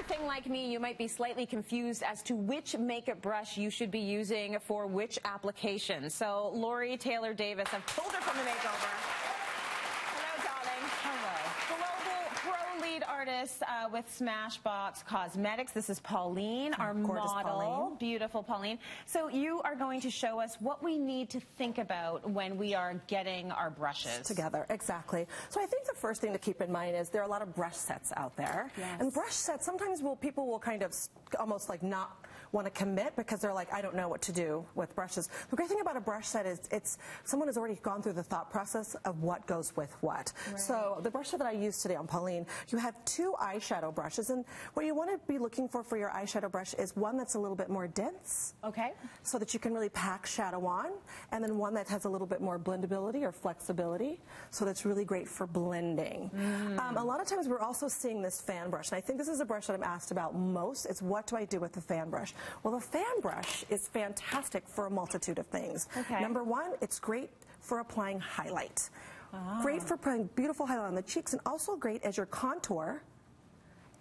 anything like me, you might be slightly confused as to which makeup brush you should be using for which application. So Lori Taylor Davis, I've pulled her from the makeover. Hello, darling. Hello. Global pro lead artist with Smashbox Cosmetics. This is Pauline, our model. Pauline. Beautiful Pauline. So you are going to show us what we need to think about when we are getting our brushes together. Exactly. So I think the first thing to keep in mind is there are a lot of brush sets out there. Yes. And brush sets, sometimes people will kind of almost like not want to commit because they're like, I don't know what to do with brushes. The great thing about a brush set is someone has already gone through the thought process of what goes with what. Right. So the brush set that I used today on Pauline, you have two eyeshadow brushes, and what you want to be looking for your eyeshadow brush is one that's a little bit more dense. Okay. So that you can really pack shadow on, and then one that has a little bit more blendability or flexibility, so that's really great for blending. A lot of times we're also seeing this fan brush, and I think this is a brush that I'm asked about most. It's what do I do with the fan brush? Well, the fan brush is fantastic for a multitude of things. Okay. Number one, it's great for applying highlight. Great for putting beautiful highlight on the cheeks, and also great as your contour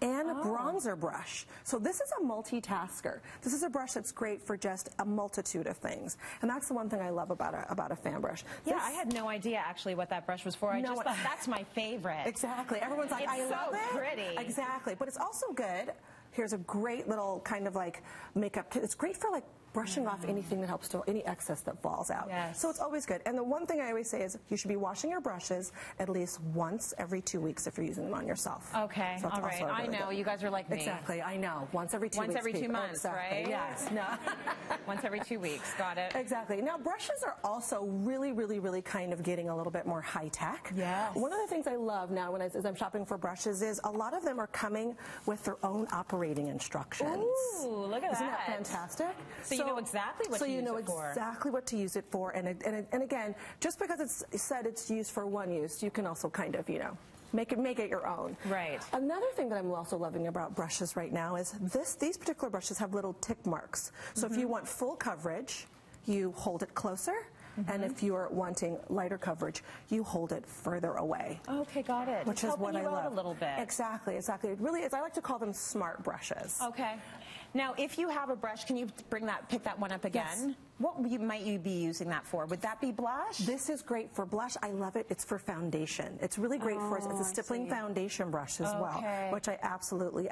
and a bronzer brush. So this is a multitasker. This is a brush that's great for just a multitude of things. And that's the one thing I love about a fan brush. Yeah, I had no idea actually what that brush was for. I just thought that's my favorite. Exactly. Everyone's like, I love it. It's so pretty. Exactly. But it's also good. Here's a great little kind of like makeup kit. It's great for like brushing off anything that helps to, any excess that falls out. Yes. So it's always good. And the one thing I always say is you should be washing your brushes at least once every 2 weeks if you're using them on yourself. Okay, so all right. Really I know, you guys are like me. Exactly, I know. Once every 2 weeks. Once every 2 months, exactly. right? Yes, no. Once every 2 weeks, got it. Exactly. Now brushes are also really kind of getting a little bit more high tech. Yes. One of the things I love now as I'm shopping for brushes is a lot of them are coming with their own operating instructions. Ooh, look at Isn't that. that fantastic? So you know exactly what to use it for. So you know exactly what to use it for. And again, just because it's said it's used for one use, you can also kind of, you know, make it your own. Right. Another thing that I'm also loving about brushes right now is these particular brushes have little tick marks. So if you want full coverage, you hold it closer. And if you're wanting lighter coverage, you hold it further away. Okay, got it. Which is what I love. A little bit. Exactly. It really is. I like to call them smart brushes. Okay. Now, if you have a brush, can you pick that one up again? Yes. What might you be using that for? Would that be blush? This is great for blush. I love it. It's for foundation. It's really great for us. It's a stippling foundation brush as well, which I absolutely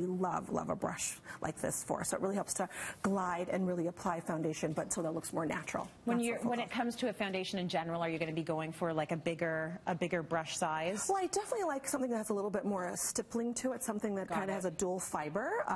love a brush like this for. So it really helps to glide and really apply foundation, but so that it looks more natural. When it comes to a foundation in general, are you going to be going for like a bigger brush size? Well, I definitely like something that has a little bit more stippling to it, something that kind of has a dual fiber,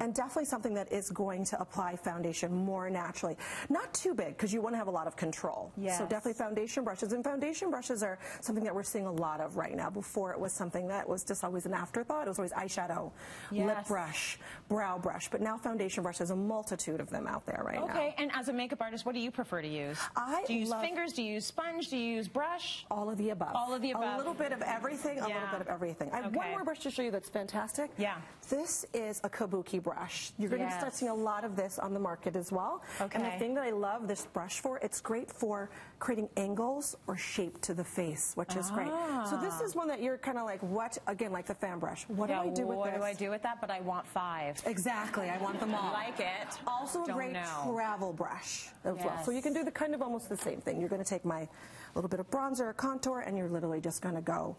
and definitely something that is going to apply foundation more naturally. Not too big, because you want to have a lot of control. Yes. So definitely foundation brushes. And foundation brushes are something that we're seeing a lot of right now. Before it was something that was just always an afterthought. It was always eyeshadow, lip brush, brow brush. But now foundation brush, there's a multitude of them out there right now. Okay, and as a makeup artist, what do you prefer to use? Do you use fingers? Do you use sponge? Do you use brush? All of the above. All of the above. A little bit of everything, a little bit of everything. I have one more brush to show you that's fantastic. Yeah. This is a kabuki brush. You're going to start seeing a lot of this on the market as well. Okay. And the thing that I love this brush for, it's great for creating angles or shape to the face, which is great. So this is one that you're kind of like, what, again, like the fan brush. What do I do with this? What do I do with that? But I want 5. Exactly. I want them all. I like it. Also a great travel brush as well. So you can do the kind of almost the same thing. You're going to take my little bit of bronzer or contour, and you're literally just going to go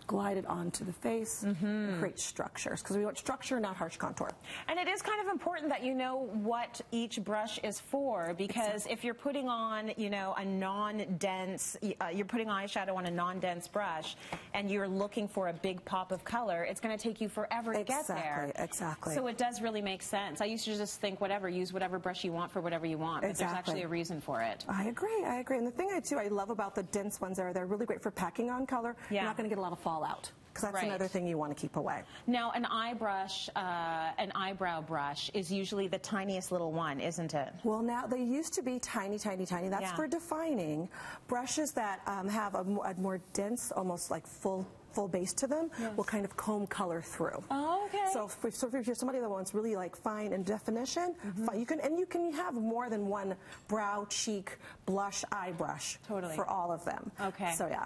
glide it onto the face and create structures, because we want structure, not harsh contour. And it is kind of important that you know what each brush is for, because if you're putting on, you know, a non-dense, you're putting eyeshadow on a non-dense brush, and you're looking for a big pop of color, it's going to take you forever to get there. Exactly. So it does really make sense. I used to just think, use whatever brush you want for whatever you want, but there's actually a reason for it. I agree. And the thing I love about the dense ones they're really great for packing on color. You're not going to get a lot of fallout, because that's another thing you want to keep away. Now, an eyebrow brush is usually the tiniest little one, isn't it? Well, now they used to be tiny. That's for defining. Brushes that have a more dense, almost like full base to them will kind of comb color through. Oh, okay. So if you're somebody that wants really like fine in definition, you can have more than one brow, cheek, blush, eye brush for all of them. Okay. So yeah.